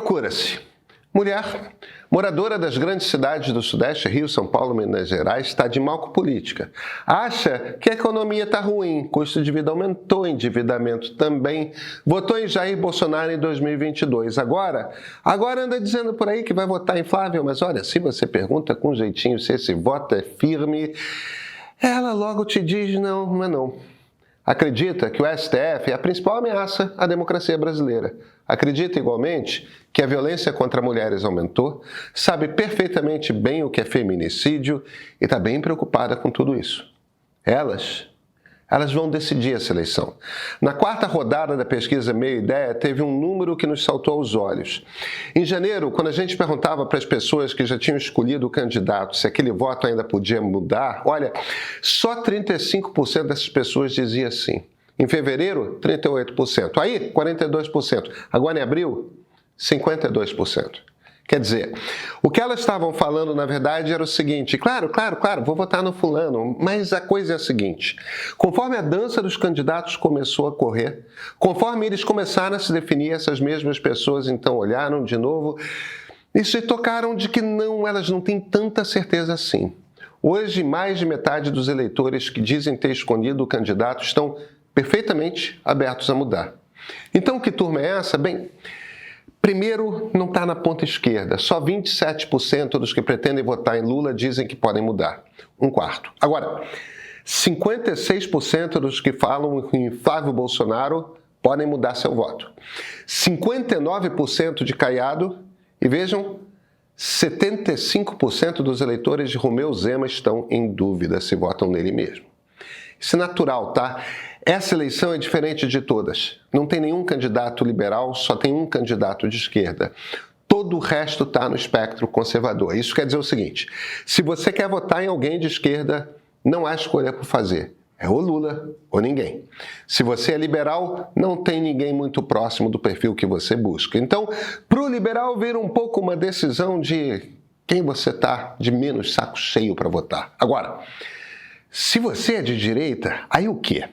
Procura-se. Mulher, moradora das grandes cidades do Sudeste, Rio, São Paulo, Minas Gerais, está de mal com política. Acha que a economia está ruim, custo de vida aumentou, endividamento também. Votou em Jair Bolsonaro em 2022. Agora anda dizendo por aí que vai votar em Flávio, mas olha, se você pergunta com jeitinho se esse voto é firme, ela logo te diz não, mas não. Acredita que o STF é a principal ameaça à democracia brasileira. Acredita igualmente que a violência contra mulheres aumentou, sabe perfeitamente bem o que é feminicídio e está bem preocupada com tudo isso. Elas vão decidir essa eleição. Na quarta rodada da pesquisa Meio Ideia, teve um número que nos saltou aos olhos. Em janeiro, quando a gente perguntava para as pessoas que já tinham escolhido o candidato se aquele voto ainda podia mudar, olha, só 35% dessas pessoas dizia sim. Em fevereiro, 38%. Aí, 42%. Agora, em abril, 52%. Quer dizer, o que elas estavam falando, na verdade, era o seguinte: claro, vou votar no fulano, mas a coisa é a seguinte: conforme a dança dos candidatos começou a correr, conforme eles começaram a se definir, essas mesmas pessoas então olharam de novo e se tocaram de que não, elas não têm tanta certeza assim. Hoje, mais de metade dos eleitores que dizem ter escolhido o candidato estão perfeitamente abertos a mudar. Então, que turma é essa? Bem, primeiro, não está na ponta esquerda. Só 27% dos que pretendem votar em Lula dizem que podem mudar. Um quarto. Agora, 56% dos que falam em Flávio Bolsonaro podem mudar seu voto. 59% de Caiado e, vejam, 75% dos eleitores de Romeu Zema estão em dúvida se votam nele mesmo. Isso é natural, tá? Essa eleição é diferente de todas. Não tem nenhum candidato liberal, só tem um candidato de esquerda. Todo o resto está no espectro conservador. Isso quer dizer o seguinte: se você quer votar em alguém de esquerda, não há escolha por fazer. É ou Lula ou ninguém. Se você é liberal, não tem ninguém muito próximo do perfil que você busca. Então, para o liberal vir um pouco uma decisão de quem você está de menos saco cheio para votar. Agora, se você é de direita, aí o quê?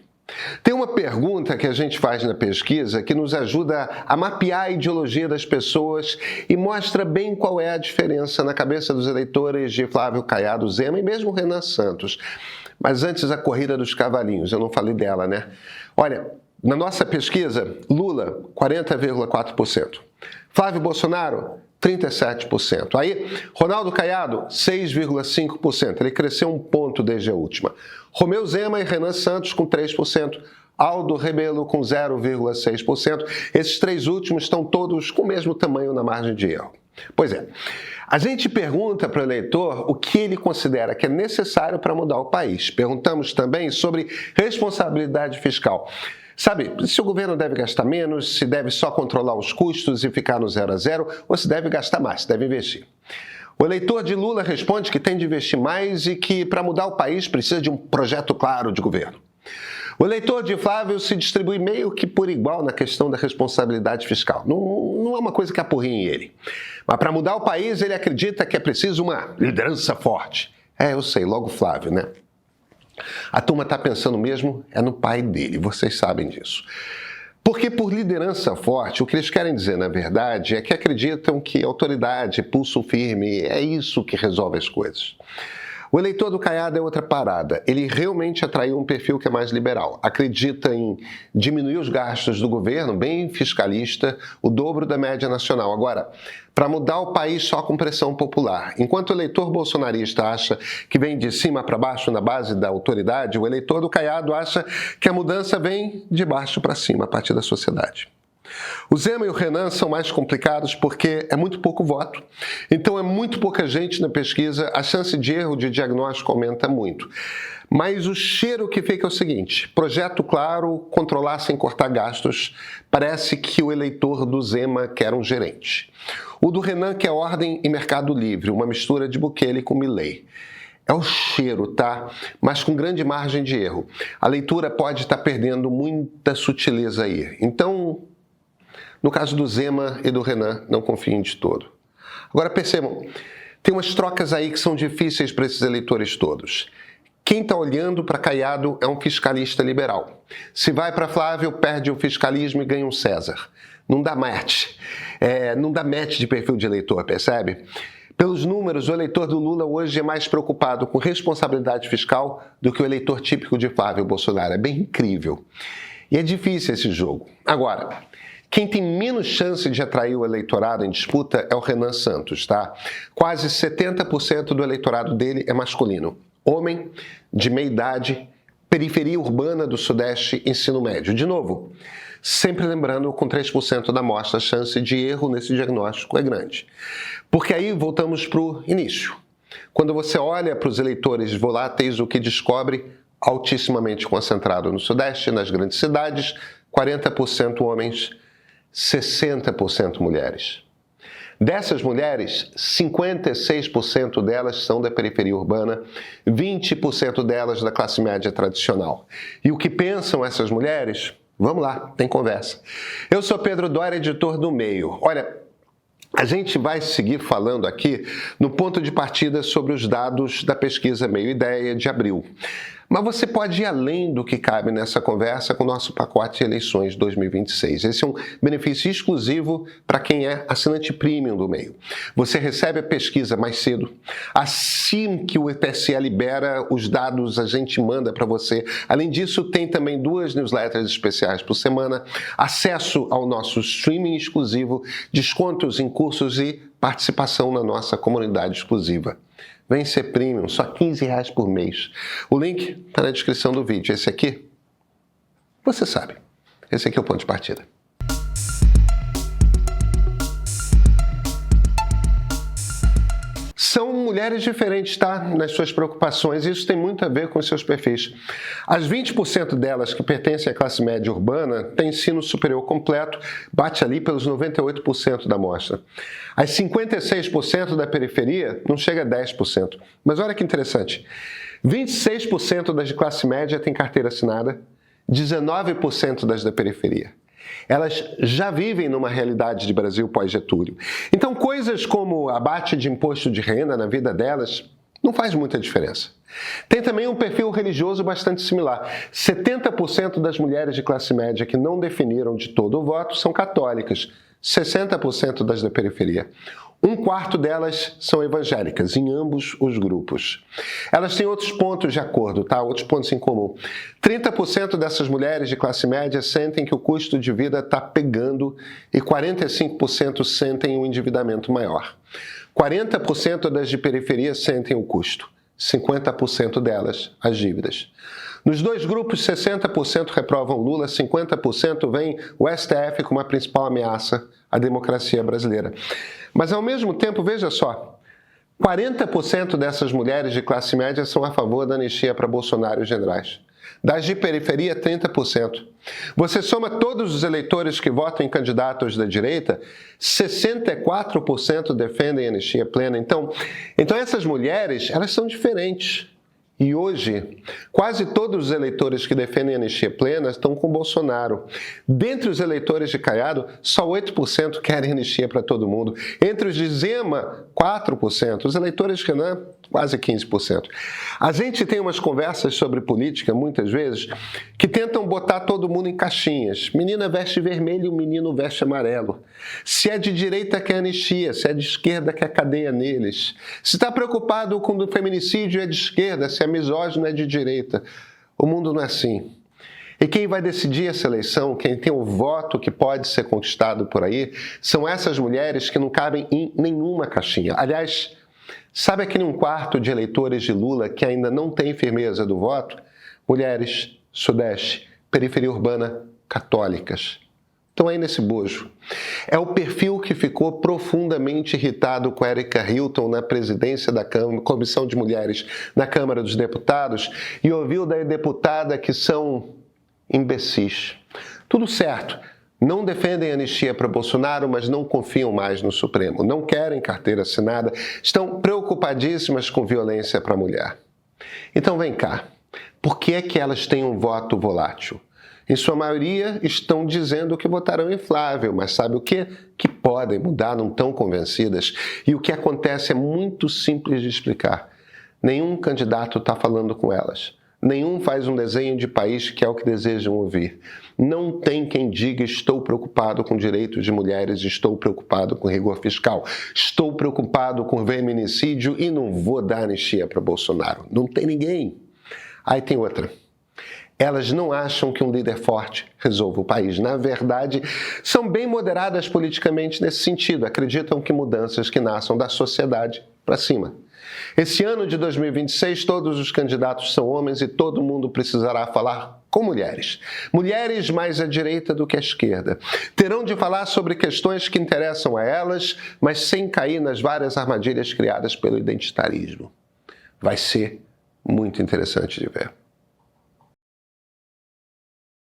Tem uma pergunta que a gente faz na pesquisa que nos ajuda a mapear a ideologia das pessoas e mostra bem qual é a diferença na cabeça dos eleitores de Flávio Caiado Zema e mesmo Renan Santos. Mas antes, a corrida dos cavalinhos, eu não falei dela, né? Olha, na nossa pesquisa, Lula, 40,4%. Flávio Bolsonaro, 37%. Aí, Ronaldo Caiado, 6,5%. Ele cresceu um ponto desde a última. Romeu Zema e Renan Santos com 3%. Aldo Rebelo com 0,6%. Esses três últimos estão todos com o mesmo tamanho na margem de erro. Pois é, a gente pergunta para o eleitor o que ele considera que é necessário para mudar o país. Perguntamos também sobre responsabilidade fiscal. Sabe, se o governo deve gastar menos, se deve só controlar os custos e ficar no 0 a 0, ou se deve gastar mais, se deve investir. O eleitor de Lula responde que tem de investir mais e que, para mudar o país, precisa de um projeto claro de governo. O eleitor de Flávio se distribui meio que por igual na questão da responsabilidade fiscal. Não é uma coisa que apurrinhe ele. Mas para mudar o país, ele acredita que é preciso uma liderança forte. Eu sei, logo Flávio, né? A turma está pensando mesmo no pai dele, vocês sabem disso. Porque por liderança forte, o que eles querem dizer, na verdade, é que acreditam que autoridade, pulso firme, é isso que resolve as coisas. O eleitor do Caiado é outra parada. Ele realmente atraiu um perfil que é mais liberal. Acredita em diminuir os gastos do governo, bem fiscalista, o dobro da média nacional. Agora, para mudar o país só com pressão popular. Enquanto o eleitor bolsonarista acha que vem de cima para baixo na base da autoridade, o eleitor do Caiado acha que a mudança vem de baixo para cima, a partir da sociedade. O Zema e o Renan são mais complicados porque é muito pouco voto. Então é muito pouca gente na pesquisa, a chance de erro de diagnóstico aumenta muito. Mas o cheiro que fica é o seguinte: projeto claro, controlar sem cortar gastos. Parece que o eleitor do Zema quer um gerente. O do Renan quer ordem e mercado livre, uma mistura de Bukele com Milei. É o cheiro, tá? Mas com grande margem de erro. A leitura pode estar perdendo muita sutileza aí. Então, no caso do Zema e do Renan, não confiem de todo. Agora percebam, tem umas trocas aí que são difíceis para esses eleitores todos. Quem está olhando para Caiado é um fiscalista liberal. Se vai para Flávio, perde o fiscalismo e ganha um César. não dá match. Não dá match de perfil de eleitor, percebe? Pelos números, o eleitor do Lula hoje é mais preocupado com responsabilidade fiscal do que o eleitor típico de Flávio Bolsonaro. É bem incrível. E é difícil esse jogo. Agora, quem tem menos chance de atrair o eleitorado em disputa é o Renan Santos, tá? Quase 70% do eleitorado dele é masculino. Homem, de meia idade, periferia urbana do Sudeste, ensino médio. De novo, sempre lembrando, com 3% da amostra, a chance de erro nesse diagnóstico é grande. Porque aí voltamos para o início. Quando você olha para os eleitores voláteis, o que descobre? Altissimamente concentrado no Sudeste, nas grandes cidades, 40% homens, 60% mulheres. Dessas mulheres, 56% delas são da periferia urbana, 20% delas da classe média tradicional. E o que pensam essas mulheres? Vamos lá, tem conversa. Eu sou Pedro Doria, editor do Meio. Olha, a gente vai seguir falando aqui no ponto de partida sobre os dados da pesquisa Meio Ideia de abril. Mas você pode ir além do que cabe nessa conversa com o nosso pacote de eleições 2026. Esse é um benefício exclusivo para quem é assinante premium do Meio. Você recebe a pesquisa mais cedo. Assim que o TSE libera os dados, a gente manda para você. Além disso, tem também 2 newsletters especiais por semana, acesso ao nosso streaming exclusivo, descontos em cursos e participação na nossa comunidade exclusiva. Vem ser premium, só R$15 por mês. O link está na descrição do vídeo. Esse aqui, você sabe. Esse aqui é o ponto de partida. São mulheres diferentes, tá? Nas suas preocupações, e isso tem muito a ver com os seus perfis. As 20% delas que pertencem à classe média urbana têm ensino superior completo, bate ali pelos 98% da amostra. As 56% da periferia não chega a 10%. Mas olha que interessante, 26% das de classe média têm carteira assinada, 19% das da periferia. Elas já vivem numa realidade de Brasil pós-Getúlio. Então, coisas como abate de imposto de renda na vida delas não faz muita diferença. Tem também um perfil religioso bastante similar. 70% das mulheres de classe média que não definiram de todo o voto são católicas, 60% das da periferia. 1/4 delas são evangélicas, em ambos os grupos. Elas têm outros pontos de acordo, tá? Outros pontos em comum. 30% dessas mulheres de classe média sentem que o custo de vida está pegando e 45% sentem um endividamento maior. 40% das de periferia sentem o custo, 50% delas as dívidas. Nos 2 grupos, 60% reprovam Lula, 50% veem o STF como a principal ameaça à democracia brasileira. Mas, ao mesmo tempo, veja só, 40% dessas mulheres de classe média são a favor da anistia para Bolsonaro e os generais. Das de periferia, 30%. Você soma todos os eleitores que votam em candidatos da direita, 64% defendem anistia plena. Então essas mulheres, elas são diferentes. E hoje, quase todos os eleitores que defendem anistia plena estão com Bolsonaro. Dentre os eleitores de Caiado, só 8% querem anistia para todo mundo. Entre os de Zema, 4%. Os eleitores de Renan, quase 15%. A gente tem umas conversas sobre política, muitas vezes, que tentam botar todo mundo em caixinhas. Menina veste vermelho, menino veste amarelo. Se é de direita, quer anistia. Se é de esquerda, quer cadeia neles. Se está preocupado com o feminicídio, é de esquerda. Se é misógino, é de direita. O mundo não é assim. E quem vai decidir essa eleição, quem tem o voto que pode ser conquistado por aí, são essas mulheres que não cabem em nenhuma caixinha. Aliás, sabe aquele 1/4 de eleitores de Lula que ainda não tem firmeza do voto? Mulheres, Sudeste, periferia urbana, católicas. Estão aí nesse bojo. É o perfil que ficou profundamente irritado com Erika Hilton na presidência da Comissão de Mulheres na Câmara dos Deputados e ouviu da deputada que são imbecis. Tudo certo. Não defendem anistia para Bolsonaro, mas não confiam mais no Supremo. Não querem carteira assinada, estão preocupadíssimas com violência para a mulher. Então vem cá, por que é que elas têm um voto volátil? Em sua maioria estão dizendo que votarão em Flávio, mas sabe o quê? Que podem mudar, não estão convencidas. E o que acontece é muito simples de explicar. Nenhum candidato está falando com elas. Nenhum faz um desenho de país que é o que desejam ouvir. Não tem quem diga estou preocupado com direitos de mulheres, estou preocupado com rigor fiscal, estou preocupado com feminicídio e não vou dar anistia para Bolsonaro. Não tem ninguém. Aí tem outra. Elas não acham que um líder forte resolva o país. Na verdade, são bem moderadas politicamente nesse sentido. Acreditam que mudanças que nasçam da sociedade para cima. Esse ano de 2026, todos os candidatos são homens e todo mundo precisará falar com mulheres. Mulheres mais à direita do que à esquerda. Terão de falar sobre questões que interessam a elas, mas sem cair nas várias armadilhas criadas pelo identitarismo. Vai ser muito interessante de ver.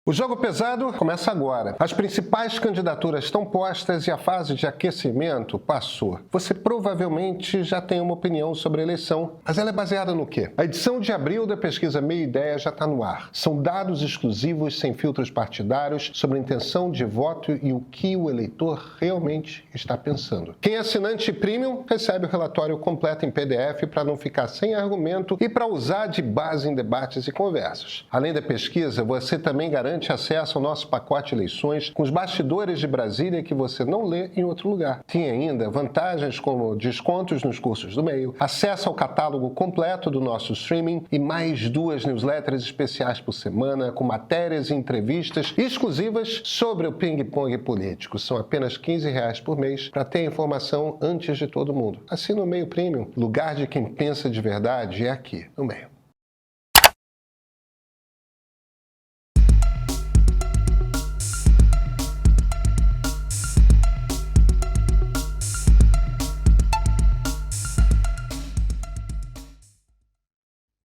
O jogo pesado começa agora. As principais candidaturas estão postas e a fase de aquecimento passou. Você provavelmente já tem uma opinião sobre a eleição, mas ela é baseada no quê? A edição de abril da pesquisa Meia Ideia já está no ar. São dados exclusivos, sem filtros partidários, sobre a intenção de voto e o que o eleitor realmente está pensando. Quem é assinante premium recebe o relatório completo em PDF para não ficar sem argumento e para usar de base em debates e conversas. Além da pesquisa, você também garante acesso ao nosso pacote eleições com os bastidores de Brasília que você não lê em outro lugar. Tem ainda vantagens como descontos nos cursos do meio, acesso ao catálogo completo do nosso streaming e mais 2 newsletters especiais por semana com matérias e entrevistas exclusivas sobre o ping-pong político. São apenas R$15 por mês para ter informação antes de todo mundo. Assina o Meio Premium. Lugar de quem pensa de verdade é aqui, no Meio.